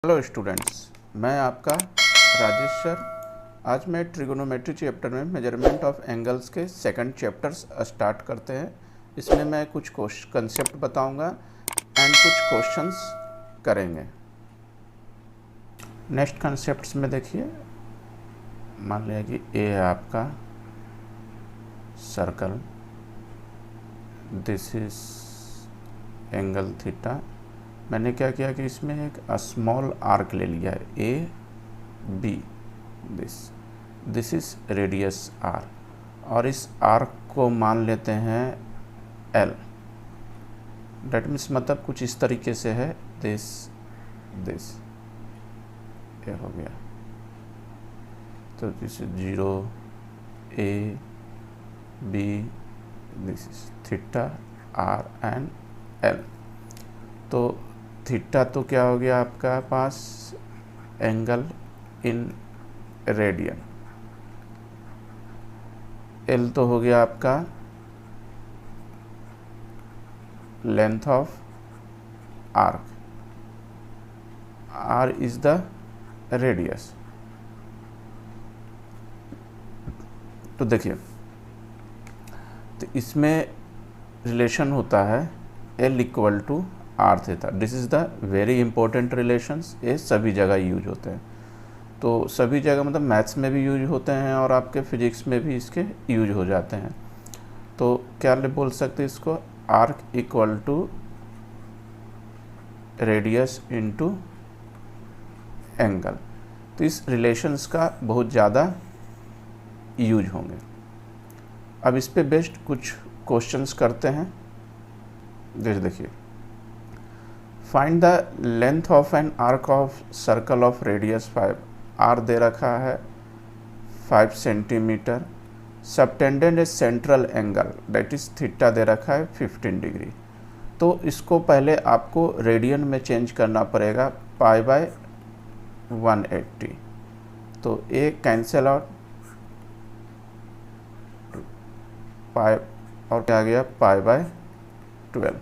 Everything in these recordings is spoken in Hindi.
हेलो स्टूडेंट्स, मैं आपका राजेश सर। आज मैं ट्रिगोनोमेट्री चैप्टर में मेजरमेंट ऑफ एंगल्स के सेकंड चैप्टर्स स्टार्ट करते हैं। इसमें मैं कुछ कंसेप्ट बताऊंगा एंड कुछ क्वेश्चंस करेंगे। नेक्स्ट कंसेप्ट्स में देखिए, मान लिया कि ए है आपका circle, this is angle theta. मैंने क्या किया कि इसमें एक स्मॉल आर्क ले लिया है, A B, this is radius R, और इस आर्क को मान लेते हैं एल। डेट मीन्स मतलब कुछ इस तरीके से है, दिस ये हो गया। तो this is 0 A B, this is theta R and L. तो थीटा तो क्या हो गया आपका पास, एंगल इन रेडियन। एल तो हो गया आपका length of arc, R is the radius. तो देखिए, तो इसमें रिलेशन होता है L equal to R theta. This is the very important relations. ये सभी जगह यूज होते हैं। तो सभी जगह मतलब मैथ्स में भी यूज होते हैं और आपके फिजिक्स में भी इसके यूज हो जाते हैं। तो क्या बोल सकते हैं इसको, arc equal to radius into angle. तो इस रिलेशंस का बहुत ज़्यादा यूज होंगे। अब इस पे बेस्ड कुछ क्वेश्चंस करते हैं। जैसे देखिए, find the length of an arc of circle of radius 5। R दे रखा है 5 centimetre, subtended a central angle that is theta दे रखा है 15 डिग्री। तो इसको पहले आपको रेडियन में चेंज करना पड़ेगा, पाई बाय 180। तो ए कैंसिल आउट, पाई और क्या गया, पाई बाय 12।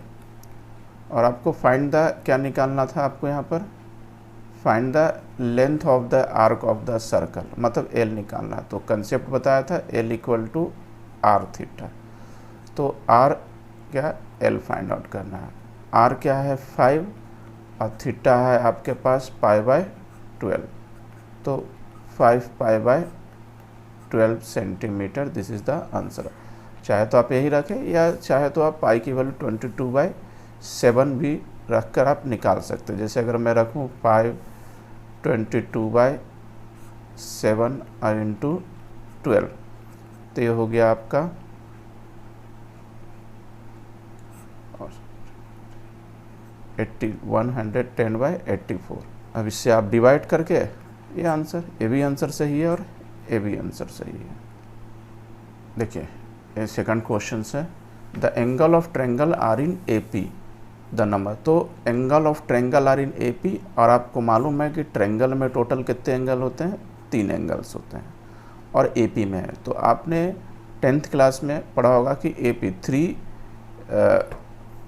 और आपको फाइंड द क्या निकालना था आपको यहाँ पर, find the length of the arc of the circle, मतलब एल निकालना। तो कंसेप्ट बताया था L equal to R theta. तो आर क्या, एल फाइंड आउट करना है। आर क्या है 5 और थीटा है आपके पास पाई बाय 12। तो 5 pi by 12 centimetre, this is the answer. चाहे तो आप यही रखें या चाहे तो आप पाई की वैल्यू 22/7 भी रख कर आप निकाल सकते हैं। जैसे अगर मैं रखूँ 5 22/7 और इंटू 12, तो ये हो गया आपका 110/84। अब इससे आप डिवाइड करके ये आंसर, ये भी आंसर सही है और ये भी आंसर सही है। देखिए, ये सेकंड क्वेश्चन है, the angle of triangle are in A P the number. तो angle of triangle are in A P, और आपको मालूम है कि ट्रायंगल में टोटल कितने एंगल होते हैं, 3 एंगल्स होते हैं, और ए पी में है। तो आपने 10th क्लास में पढ़ा होगा कि A P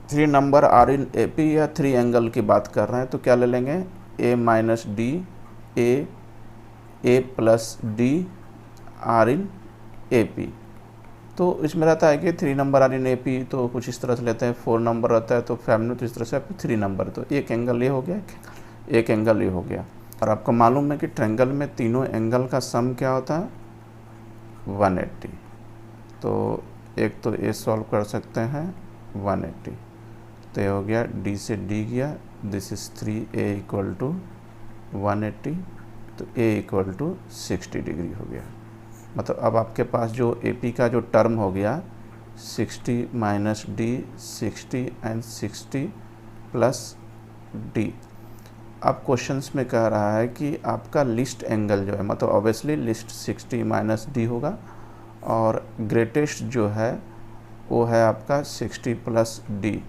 3 number are in A P या 3 एंगल की बात कर रहे हैं। तो क्या ले लेंगे, a minus d, a plus d are in A P. तो इसमें रहता है कि 3 number are in A P, तो कुछ इस तरह से लेते हैं। 4 नंबर रहता है तो फैमिली, तो इस तरह से आपको 3 नंबर। तो एक एंगल ये हो गया, एक एंगल ये हो गया। और आपको मालूम है कि ट्रायंगल में तीनों एंगल का सम क्या होता है, 180। तो एक तो ए सॉल्व कर सकते हैं 180। तो ये हो गया, डी से डी गया, this is 3a equal to 180। तो a इक्वल टू 60 डिग्री हो गया। मतलब अब आपके पास जो ए पी का जो टर्म हो गया 60 minus D, 60 and 60 plus D. अब क्वेश्चंस में कह रहा है कि आपका लिस्ट एंगल जो है, मतलब ऑब्वियसली लिस्ट 60 माइनस डी होगा, और ग्रेटेस्ट जो है वो है आपका 60 प्लस डी।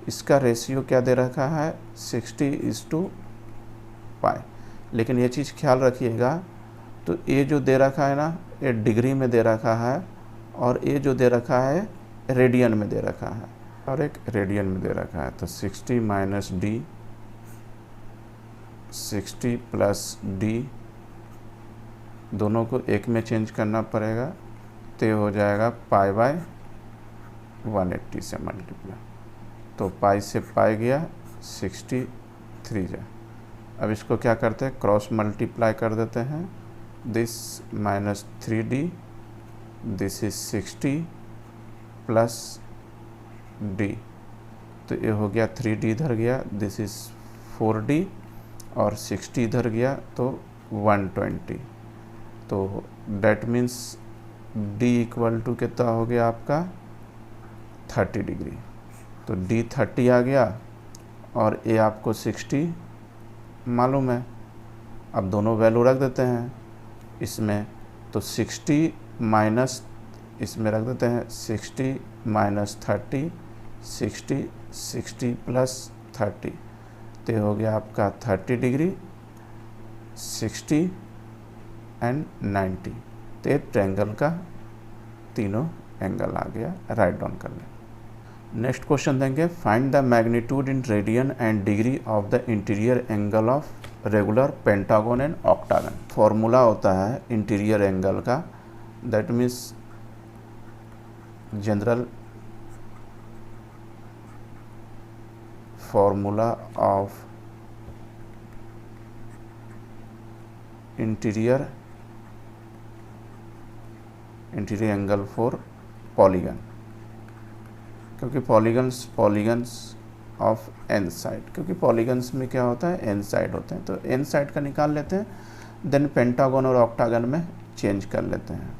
इसका रेशियो क्या दे रखा है, 60:पाई। लेकिन ये चीज़ ख्याल रखिएगा, तो ये जो दे रखा है ना, ये डिग्री में दे रखा है, और ये जो दे रखा है रेडियन में दे रखा है, और एक रेडियन में दे रखा है। तो 60 माइनस डी 60 प्लस डी, दोनों को एक में चेंज करना पड़ेगा, तो हो जाएगा पाई बाय 180 से मल्टीप्लाई, तो पाई से पाई गया 63 जा। अब इसको क्या करते हैं, क्रॉस मल्टीप्लाई कर देते हैं, this minus 3d, this is 60 plus d, तो ये हो गया 3d इधर गया, दिस इज 4d, और 60 इधर गया तो 120, तो that means d equal to कितना हो गया आपका 30 डिग्री, तो d 30 आ गया और a आपको 60 मालूम है। अब दोनों वैल्यू रख देते हैं इसमें, तो 60 माइनस इसमें रख देते हैं 60 माइनस 30, 60 प्लस 30, तो ये हो गया आपका 30 डिग्री, 60 एंड 90, तो ये ट्रायंगल का तीनों एंगल आ गया, राइट डाउन कर लें। नेक्स्ट क्वेश्चन देंगे, find the magnitude in radian and degree of the interior angle of regular pentagon and octagon. Formula होता है इंटीरियर एंगल का, that means general formula of interior angle for polygon, क्योंकि पॉलीगन्स ऑफ एन साइड, क्योंकि पॉलीगन्स में क्या होता है एन साइड होते हैं, तो एन साइड का निकाल लेते हैं, देन पेंटागन और ऑक्टागन में चेंज कर लेते हैं।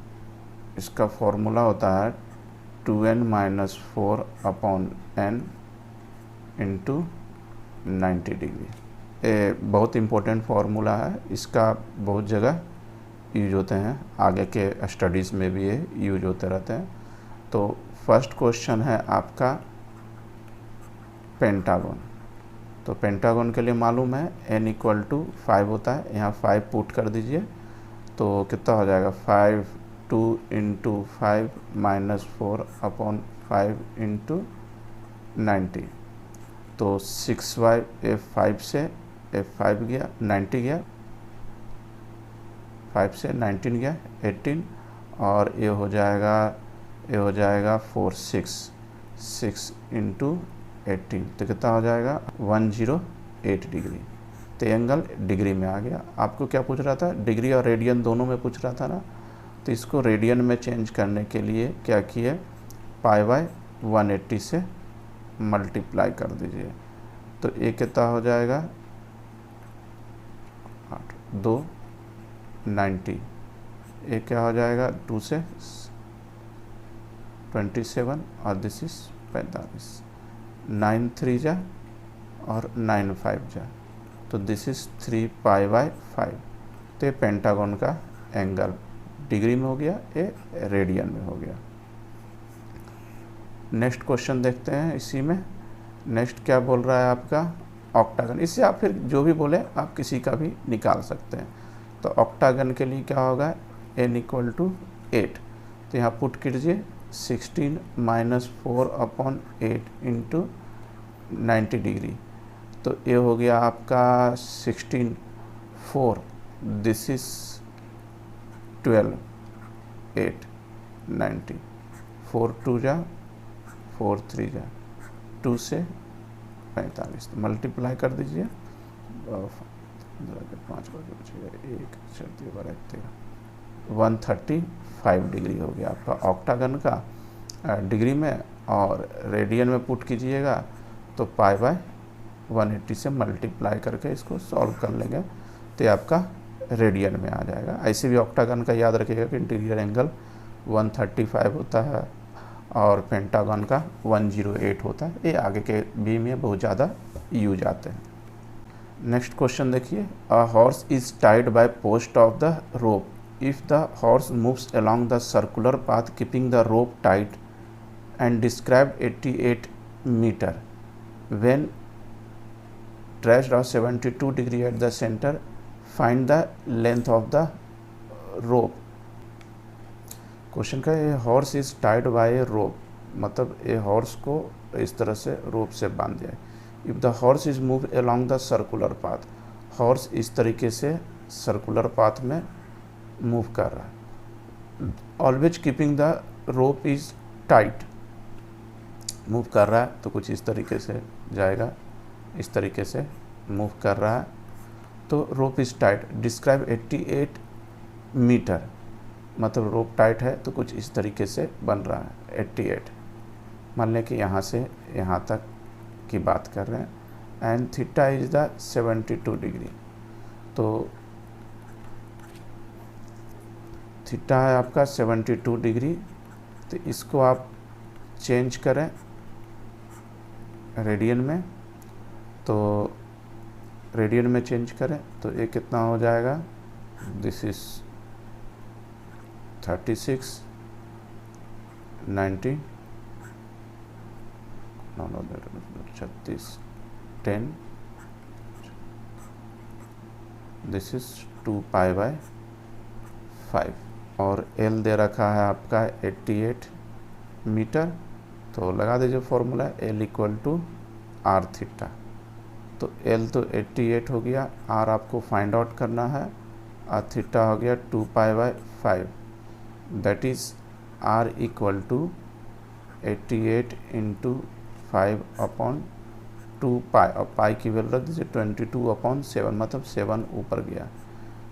इसका फॉर्मूला होता है 2n minus 4 upon n into 90 degree. ये बहुत इम्पोर्टेंट फार्मूला है, इसका बहुत जगह यूज होते हैं, आगे के स्टडीज़ में भी ये यूज होते रहते हैं। तो फर्स्ट क्वेश्चन है आपका पेंटागन, तो पेंटागन के लिए मालूम है n इक्वल टू 5 होता है, यहाँ 5 पुट कर दीजिए, तो कितना हो जाएगा 5 2 इंटू 5 माइनस 4 अपॉन 5 इंटू 90, तो 6y F5 से F5 गया 90 गया, 5 से 19 गया 18, और ये हो जाएगा 4 6 इंटू 18, तो कितना हो जाएगा 108 डिग्री। तो एंगल डिग्री में आ गया। आपको क्या पूछ रहा था, डिग्री और रेडियन दोनों में पूछ रहा था ना, तो इसको रेडियन में चेंज करने के लिए क्या किए, पाई बाय 180 से मल्टीप्लाई कर दीजिए, तो ये कितना हो जाएगा 2 90, ये क्या हो जाएगा 2 से 27 और दिस इज 45, 9 3 जा और 9 5 जा, तो दिस इज 3 पाई बाय 5। तो ये पेंटागन का एंगल डिग्री में हो गया, ये रेडियन में हो गया। नेक्स्ट क्वेश्चन देखते हैं इसी में। नेक्स्ट क्या बोल रहा है आपका ऑक्टागन, इससे आप फिर जो भी बोले आप किसी का भी निकाल सकते हैं। तो ऑक्टागन के लिए क्या होगा, n इक्वल टू 8, तो यहाँ पुट कीजिए 16 माइनस 4 अपॉन 8 इंटू 90 डिग्री, तो ये हो गया आपका 16 4, दिस इज 12 8 90, 4 2 जा 4 3 जा 2 से 45, तो मल्टीप्लाई कर दीजिए, 5 बचेगा 1 135 डिग्री हो गया आपका ऑक्टागन का डिग्री में, और रेडियन में पुट कीजिएगा तो पाई बाय 180 से मल्टीप्लाई करके इसको सॉल्व कर लेंगे, तो ये आपका रेडियन में आ जाएगा। ऐसे भी ऑक्टागन का याद रखिएगा कि इंटीरियर एंगल 135 होता है और पेंटागन का 108 होता है, ये आगे के भी में बहुत ज़्यादा यूज आते हैं। नेक्स्ट क्वेश्चन देखिए, a horse is tied by post of the rope, if the horse moves along the circular path keeping the rope tight and describe 88 metre when traced of 72 degree at the centre, find the length of the rope. Question का ये horse is tied by a rope, मतलब ये हॉर्स को इस तरह से रोप से बांध दिया है। If the horse is move along the circular path, horse इस तरीके से सर्कुलर पाथ में मूव कर रहा है। Always keeping the rope is tight, move कर रहा है तो कुछ इस तरीके से जाएगा, इस तरीके से मूव कर रहा है तो rope is tight. Describe 88 metre, मतलब रोप टाइट है तो कुछ इस तरीके से बन रहा है 88। मान लें कि यहाँ से यहाँ तक की बात कर रहे हैं and theta is the 72 degree. तो थीटा है आपका 72 डिग्री, तो इसको आप चेंज करें रेडियन में, तो रेडियन में चेंज करें तो ये कितना हो जाएगा, this is 36 90 36 10, this is 2 pi by 5 और एल दे रखा है आपका 88 मीटर। तो लगा दीजिए formula L equal to R theta. तो एल तो 88 हो गया, आर आपको फाइंड आउट करना है और थीटा हो गया 2 pi by 5, that is R equal to 88 into 5 upon 2 pi, और पाई की वैल्यू रख दीजिए 22 अपॉन 7, मतलब 7 ऊपर गया,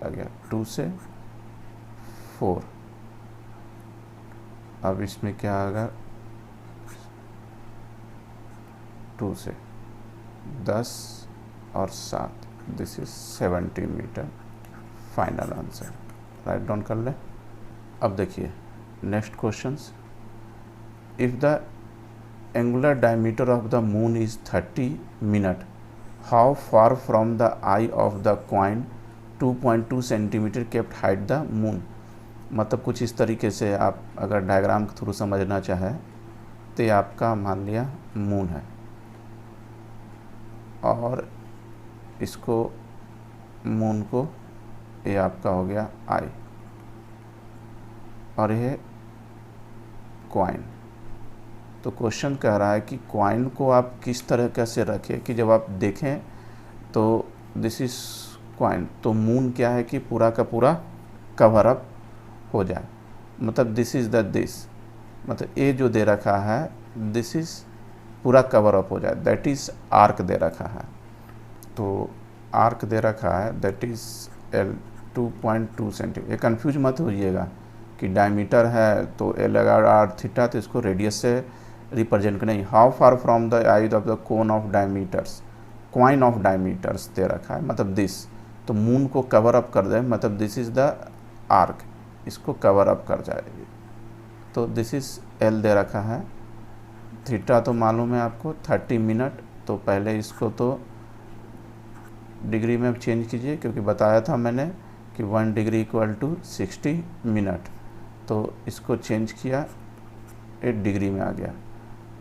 आ गया 2 से 4। अब इसमें क्या आएगा, 2 से 10 और 7, this is 70 metre. Final answer write down कर लें। अब देखिए next questions, if the angular diameter of the moon is 30 minute, how far from the eye of the coin 2.2 centimetre kept height the moon. मतलब कुछ इस तरीके से आप अगर डायग्राम के थ्रू समझना चाहें तो ये आपका मान लिया मून है और इसको मून को ये आपका हो गया आई और ये कॉइन। तो क्वेश्चन कह रहा है कि कॉइन को आप किस तरह से रखें कि जब आप देखें तो दिस इज कॉइन, तो मून क्या है कि पूरा का पूरा कवर अप हो जाए, मतलब दिस इज़ द दिस, मतलब ये जो दे रखा है दिस इज़ पूरा कवर अप हो जाए, दैट इज़ आर्क दे रखा है। तो आर्क दे रखा है दैट इज़ एल 2.2 सेंटीमीटर। ये कन्फ्यूज मत होइएगा कि डायमीटर है तो एल अगर आर थीटा तो इसको रेडियस से रिप्रेजेंट नहीं। How far from the eye of the cone of diameters, coin of diameters दे रखा है, मतलब दिस, तो मून को कवर अप कर दे, मतलब दिस इज़ द आर्क, इसको कवर अप कर जाएगी। तो दिस इज़ एल दे रखा है, थीटा तो मालूम है आपको 30 मिनट, तो पहले इसको तो डिग्री में चेंज कीजिए क्योंकि बताया था मैंने कि 1 डिग्री इक्वल टू 60 मिनट, तो इसको चेंज किया 8 डिग्री में आ गया।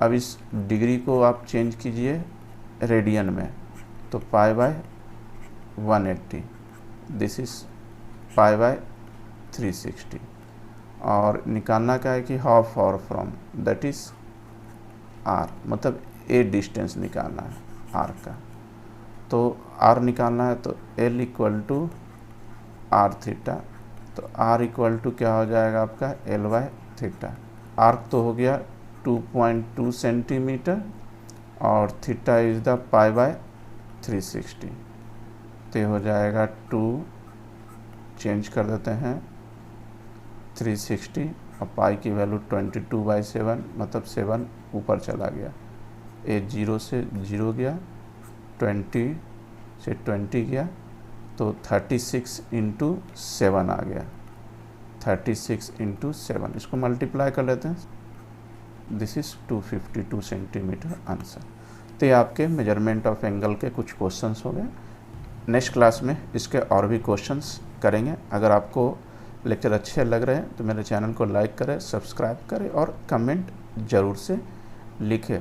अब इस डिग्री को आप चेंज कीजिए रेडियन में, तो pi by 180, this is pi by 360 और निकालना क्या है कि how far from, that is R, मतलब ए डिस्टेंस निकालना है आर का। तो आर निकालना है तो L equal to R theta, तो आर इक्वल टू क्या हो जाएगा आपका एल बाय थीटा। आर्क तो हो गया 2.2 सेंटीमीटर और theta is the pi by 360, तो हो जाएगा 2, चेंज कर देते हैं 360 और पाई की वैल्यू 22/7, मतलब 7 ऊपर चला गया, ए 0 से 0 गया, 20 से 20 गया, तो 36 इंटू 7 आ गया, 36 इंटू 7, इसको मल्टीप्लाई कर लेते हैं, दिस इज़ 252 सेंटीमीटर आंसर। तो ये आपके मेजरमेंट ऑफ एंगल के कुछ क्वेश्चंस हो गए। नेक्स्ट क्लास में इसके और भी क्वेश्चंस करेंगे। अगर आपको लेक्चर अच्छे लग रहे हैं तो मेरे चैनल को लाइक करें, सब्सक्राइब करें और कमेंट ज़रूर से लिखें।